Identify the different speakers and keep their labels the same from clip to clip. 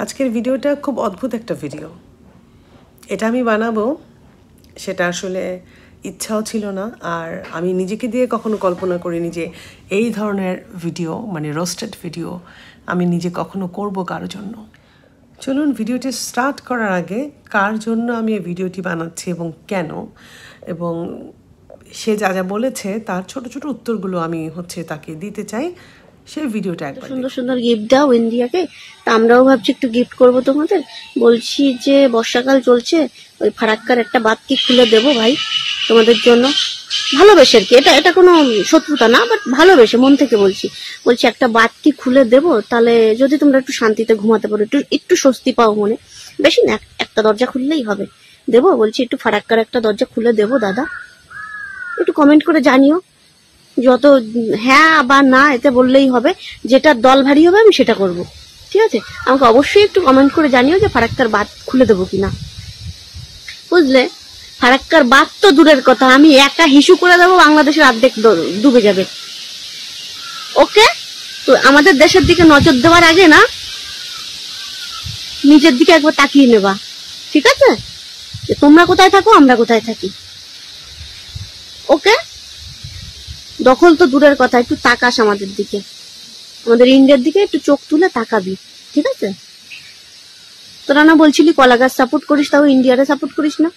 Speaker 1: আজকের ভিডিওটা খুব অদ্ভুত একটা ভিডিও। এটা আমি বানাবো সেটা আসলে ইচ্ছাও ছিল না, আর আমি নিজেকে দিয়ে কখনো কল্পনা করিনি যে এই ধরনের ভিডিও মানে রোস্টেড ভিডিও আমি নিজে কখনো করব কারোর জন্য। চলুন ভিডিওটি স্টার্ট করার আগে কার জন্য আমি এই ভিডিওটি বানাচ্ছি এবং কেন, এবং সে যা যা বলেছে তার ছোট ছোট উত্তরগুলো আমি তাকে দিতে চাই। সেই ভিডিওটা একবার
Speaker 2: সুন্দর সুন্দর গিফট দাও ইন্ডিয়াকে, তা আমরাও ভাবছি একটু গিফট করবো তোমাদের। বলছি যে বর্ষাকাল চলছে, ওই ফারাক্কার একটা বাতকি খুলে দেবো ভাই তোমাদের জন্য, ভালোবেসে আর কি। এটা এটা কোনো শত্রুতা না, বাট ভালোবেসে মন থেকে বলছি একটা বাতকি খুলে দেবো, তাহলে যদি তোমরা একটু শান্তিতে ঘুমাতে পারো, একটু একটু স্বস্তি পাও মনে। বেশি না, একটা দরজা খুললেই হবে। দেবো বলছি, একটু ফারাক্কার একটা দরজা খুলে দেবো দাদা, একটু কমেন্ট করে জানিও। যত হ্যাঁ বা না এতে বললেই হবে, যেটা দল ভারী হবে আমি সেটা করব, ঠিক আছে? আমাকে অবশ্যই একটু কমেন্ট করে জানিও যে ফারাক্কার বাঁধ খুলে দেবো কিনা, বুঝলে? ফারাক্কার বাঁধ তো দূরের কথা, আমি একা হিসু করে দেবো, বাংলাদেশের অর্ধেক ডুবে যাবে। ওকে, তো আমাদের দেশের দিকে নজর দেওয়ার আগে না, নিজের দিকে একবার তাকিয়ে নেবা, ঠিক আছে? তোমরা কোথায় থাকো, আমরা কোথায় থাকি। ওকে, দখল তো দূরের কথা, একটু তাকাস আমাদের দিকে, আমাদের ইন্ডিয়ার দিকে একটু চোখ তুলে তাকাবি, ঠিক আছে? তোরা না বলছিলি কলা গাছ সাপোর্ট করিস, তাও ইন্ডিয়ারে সাপোর্ট করিস না?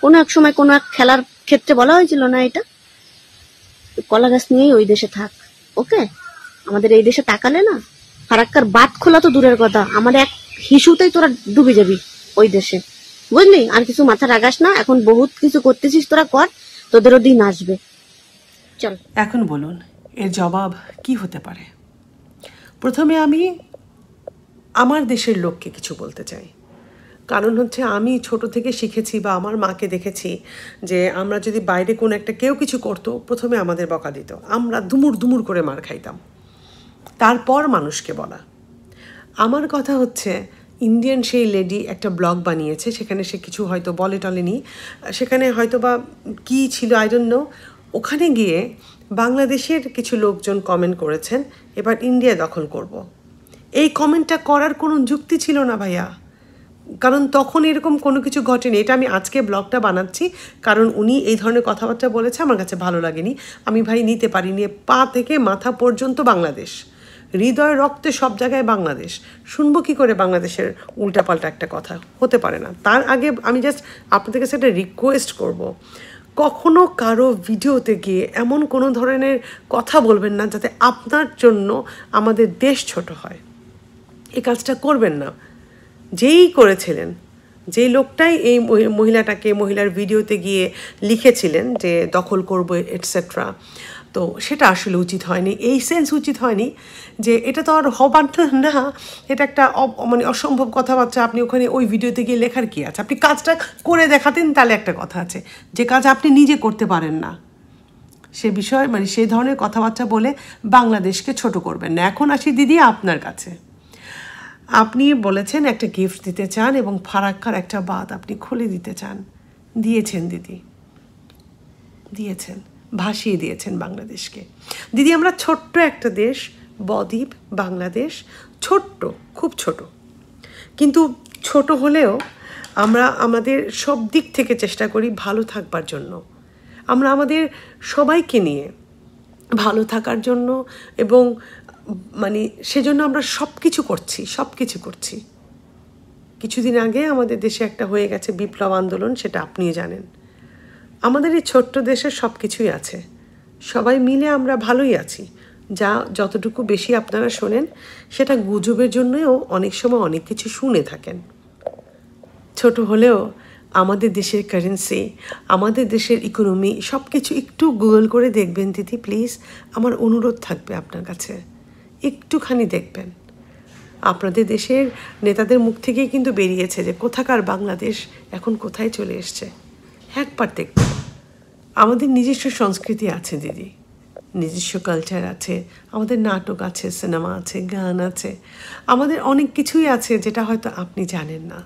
Speaker 2: কোনো এক সময় কোনো এক খেলার ক্ষেত্রে বলা হয়েছিল না এটা? কলা গাছ নিয়েই ওই দেশে থাক, ওকে? আমাদের এই দেশে তাকালে না, ফারাক্কার বাঁধ খোলা তো দূরের কথা, আমার এক হিসুতেই তোরা ডুবে যাবি ওই দেশে, বুঝলি? আর কিছু মাথা রাগাস না, এখন বহুত কিছু করতেছিস তোরা, কর, তোদেরও দিন আসবে। চল,
Speaker 1: এখন বলুন এর জবাব কি হতে পারে। প্রথমে আমি আমার দেশের লোককে কিছু বলতে চাই, কারণ আমি ছোট থেকে শিখেছি বা আমার মাকে দেখেছি যে আমরা যদি বাইরে কোনো একটা কেউ কিছু করতো, প্রথমে আমাদের বকা দিত, আমরা দুমুর দুমুর করে মার খাইতাম, তারপর মানুষকে বলা। আমার কথা ইন্ডিয়ান সেই লেডি একটা ব্লগ বানিয়েছে, সেখানে সে কিছু হয়তো বলে টলেনি, সেখানে হয়তো বা কী ছিল আই ডোন্ট নো। ওখানে গিয়ে বাংলাদেশের কিছু লোকজন কমেন্ট করেছেন এবার ইন্ডিয়া দখল করব। এই কমেন্টটা করার কোনো যুক্তি ছিল না ভাইয়া, কারণ তখন এরকম কোনো কিছু ঘটেনি। এটা আমি আজকে ব্লগটা বানাচ্ছি কারণ উনি এই ধরনের কথাবার্তা বলেছে, আমার কাছে ভালো লাগেনি, আমি ভাই নিতে পারিনি। পা থেকে মাথা পর্যন্ত বাংলাদেশ, হৃদয় রক্তে সব জায়গায় বাংলাদেশ, শুনবো কী করে বাংলাদেশের উল্টাপাল্টা একটা কথা? হতে পারে না। তার আগে আমি জাস্ট আপনাদের কাছে একটা রিকোয়েস্ট করব, কখনো কারো ভিডিওতে গিয়ে এমন কোনো ধরনের কথা বলবেন না যাতে আপনার জন্য আমাদের দেশ ছোট হয়। এই কাজটা করবেন না। যেই করেছিলেন, যেই লোকটাই এই মহিলার ভিডিওতে গিয়ে লিখেছিলেন যে দখল করবো এটসেট্রা, তো সেটা আসলে উচিত হয়নি। এই সেন্স উচিত হয়নি যে এটা তো আর হবার না, এটা একটা মানে অসম্ভব কথাবার্তা। আপনি ওখানে ওই ভিডিওতে গিয়ে লেখার কি আছে? আপনি কাজটা করে দেখাতেন তাহলে একটা কথা আছে, যে কাজ আপনি নিজে করতে পারেন না সে বিষয় মানে সেই ধরনের কথাবার্তা বলে বাংলাদেশকে ছোট করবেন না। এখন আসি দিদি আপনার কাছে। আপনি বলেছেন একটা গিফট দিতে চান এবং ফারাক্কার একটা বাঁধ আপনি খুলে দিতে চান। দিয়েছেন দিদি, দিয়েছেন, ভাসিয়ে দিয়েছেন বাংলাদেশকে। দিদি আমরা ছোট্ট একটা দেশ, বদ্বীপ বাংলাদেশ, ছোট্ট, খুব ছোট, কিন্তু ছোট হলেও আমরা আমাদের সব দিক থেকে চেষ্টা করি ভালো থাকবার জন্য। আমরা আমাদের সবাইকে নিয়ে ভালো থাকার জন্য, এবং মানে সেজন্য আমরা সব কিছু করছি। কিছুদিন আগে আমাদের দেশে একটা হয়ে গেছে বিপ্লব আন্দোলন, সেটা আপনিও জানেন। আমাদের এই ছোট্ট দেশে সব কিছুই আছে, সবাই মিলে আমরা ভালোই আছি। যা যতটুকু বেশি আপনারা শোনেন সেটা গুজবের জন্যও অনেক সময় অনেক কিছু শুনে থাকেন। ছোট হলেও আমাদের দেশের কারেন্সি, আমাদের দেশের ইকোনমি, সব কিছু একটু গুগল করে দেখবেন দিদি, প্লিজ। আমার অনুরোধ থাকবে আপনার কাছে, একটুখানি দেখবেন। আপনাদের দেশের নেতাদের মুখ থেকেই কিন্তু বেরিয়েছে যে কোথাকার বাংলাদেশ এখন কোথায় চলে এসছে। একবার দেখবেন, আমাদের নিজস্ব সংস্কৃতি আছে দিদি, নিজস্ব কালচার আছে, আমাদের নাটক আছে, সিনেমা আছে, গান আছে, আমাদের অনেক কিছুই আছে যেটা হয়তো আপনি জানেন না।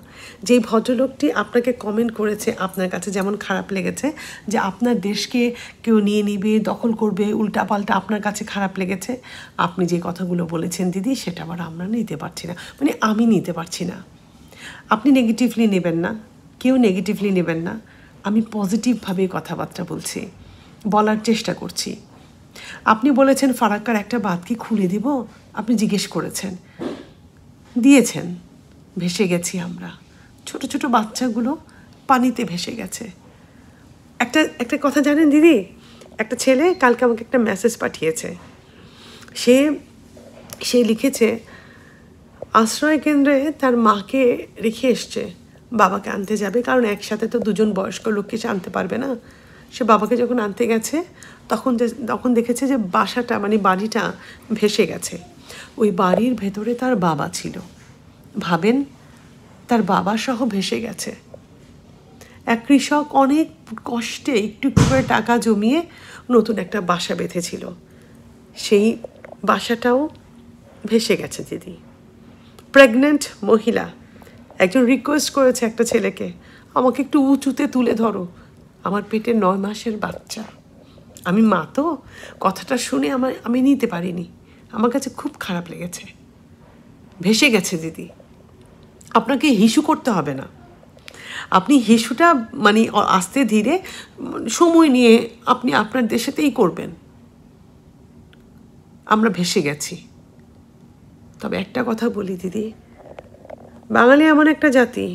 Speaker 1: যেই ভদ্রলোকটি আপনাকে কমেন্ট করেছে, আপনার কাছে যেমন খারাপ লেগেছে যে আপনার দেশকে কেউ নিয়ে নিবে, দখল করবে, উল্টাপাল্টা আপনার কাছে খারাপ লেগেছে, আপনি যে কথাগুলো বলেছেন দিদি সেটা আবার আমরা নিতে পারছি না, মানে আমি নিতে পারছি না। আপনি নেগেটিভলি নেবেন না, কেউ নেগেটিভলি নেবেন না। আমি পজিটিভভাবে কথাবার্তা বলছি, বলার চেষ্টা করছি। আপনি বলেছেন ফারাক্কার একটা বাঁধ কি খুলে দিব, আপনি জিজ্ঞেস করেছেন, দিয়েছেন, ভেসে গেছি আমরা। ছোট ছোট বাচ্চাগুলো পানিতে ভেসে গেছে। একটা কথা জানেন দিদি, একটা ছেলে কালকে আমাকে একটা মেসেজ পাঠিয়েছে। সে লিখেছে আশ্রয় কেন্দ্রে তার মাকে রেখে এসছে, বাবাকে আনতে যাবে, কারণ একসাথে তো দুজন বয়স্ক লোককে সে আনতে পারবে না। সে বাবাকে যখন আনতে গেছে তখন দেখেছে যে বাসাটা মানে বাড়িটা ভেসে গেছে। ওই বাড়ির ভেতরে তার বাবা ছিল, ভাবেন, তার বাবা সহ ভেসে গেছে। এক কৃষক অনেক কষ্টে একটু একটু করে টাকা জমিয়ে নতুন একটা বাসা বেঁধেছিল, সেই বাসাটাও ভেসে গেছে দিদি। প্রেগনেন্ট মহিলা একজন রিকোয়েস্ট করেছে একটা ছেলেকে, আমাকে একটু উঁচুতে তুলে ধরো, আমার পেটে 9 মাসের বাচ্চা। আমি মা তো, কথাটা শুনে আমি নিতে পারিনি, আমার কাছে খুব খারাপ লেগেছে। ভেসে গেছে দিদি। আপনাকে হিসু করতে হবে না, আপনি হিসুটা মানে আস্তে ধীরে সময় নিয়ে আপনি আপনার দেশেতেই করবেন। আমরা ভেসে গেছি। তবে একটা কথা বলি দিদি, বাঙালি এমন একটা জাতি,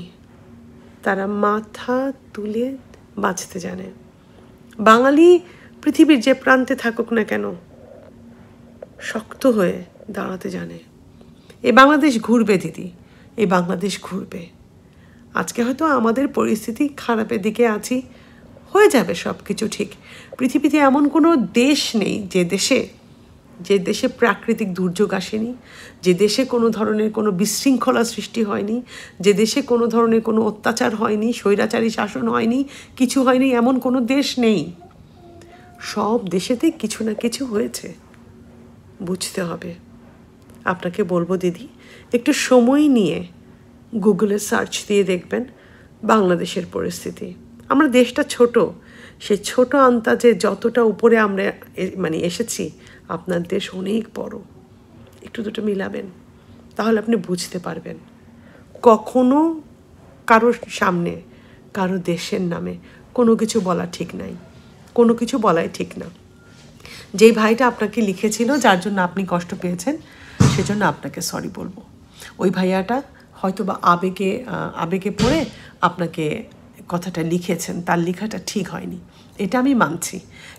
Speaker 1: তারা মাথা তুলে বাঁচতে জানে। বাঙালি পৃথিবীর যে প্রান্তে থাকুক না কেন, শক্ত হয়ে দাঁড়াতে জানে। এই বাংলাদেশ ঘুরবে দিদি, এই বাংলাদেশ ঘুরবে। আজকে হয়তো আমাদের পরিস্থিতি খারাপের দিকে আছি, হয়ে যাবে সব কিছু ঠিক। পৃথিবীতে এমন কোনো দেশ নেই যে দেশে প্রাকৃতিক দুর্যোগ আসেনি, যে দেশে কোনো ধরনের কোনো বিশৃঙ্খলা সৃষ্টি হয়নি, যে দেশে কোনো ধরনের কোনো অত্যাচার হয়নি, স্বৈরাচারী শাসন হয়নি, কিছু হয়নি, এমন কোনো দেশ নেই। সব দেশেতেই কিছু না কিছু হয়েছে, বুঝতে হবে। আপনাকে বলবো দিদি, একটু সময় নিয়ে গুগলে সার্চ দিয়ে দেখবেন বাংলাদেশের পরিস্থিতি। আমরা দেশটা ছোট, সেই ছোট আন্দাজে যতটা উপরে আমরা মানে এসেছি, আপনার দেশ অনেক বড়। একটু দুটো মিলাবেন, তাহলে আপনি বুঝতে পারবেন। কখনো কারোর সামনে কারো দেশের নামে কোনো কিছু বলা ঠিক নাই, কোনো কিছু বলাই ঠিক না। যেই ভাইটা আপনাকে লিখেছিল, যার জন্য আপনি কষ্ট পেয়েছেন, সেজন্য আপনাকে সরি বলবো। ওই ভাইয়াটা হয়তো বা আবেগে পড়ে আপনাকে কথাটা লিখেছেন, তার লেখাটা ঠিক হয়নি, এটা আমি মানছি।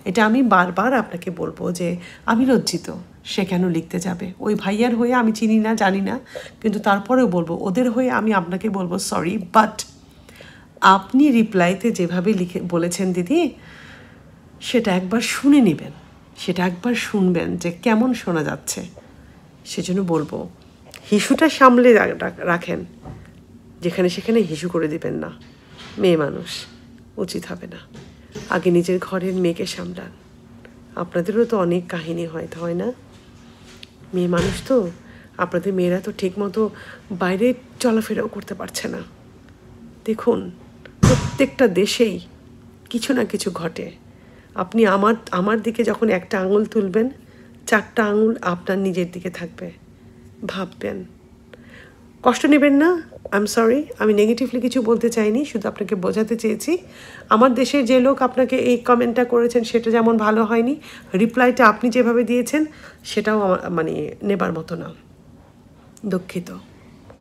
Speaker 1: এটা আমি বারবার আপনাকে বলবো যে আমি লজ্জিত, সে কেন লিখতে যাবে। ওই ভাইয়ার হয়ে আমি চিনি না, জানি না, কিন্তু তারপরেও বলবো, ওদের হয়ে আমি আপনাকে বলবো সরি। বাট আপনি রিপ্লাইতে যেভাবে বলেছেন দিদি, সেটা একবার শুনে নেবেন, সেটা একবার শুনবেন যে কেমন শোনা যাচ্ছে। সেজন্য বলবো, হিসুটা সামলে রাখেন, যেখানে সেখানে হিসু করে দিবেন না। মেয়ে মানুষ, উচিত হবে না। আগে নিজের ঘরের মেয়েকে সামলান। আপনাদেরও তো অনেক কাহিনী হয় না? মেয়ে মানুষ তো, আপনাদের মেয়েরা তো ঠিক মতো বাইরে চলাফেরাও করতে পারছে না। দেখুন, প্রত্যেকটা দেশেই কিছু না কিছু ঘটে। আপনি আমার দিকে যখন একটা আঙুল তুলবেন, 4টা আঙুল আপনার নিজের দিকে থাকবে। ভাববেন, কষ্ট নেবেন না। আই এম সরি, আমি নেগেটিভলি কিছু বলতে চাইনি, শুধু আপনাকে বোঝাতে চেয়েছি। আমার দেশের যে লোক আপনাকে এই কমেন্টটা করেছেন, সেটা যেমন ভালো হয়নি, রিপ্লাইটা আপনি যেভাবে দিয়েছেন সেটাও আমার মানে নেবার মতো না। দুঃখিত।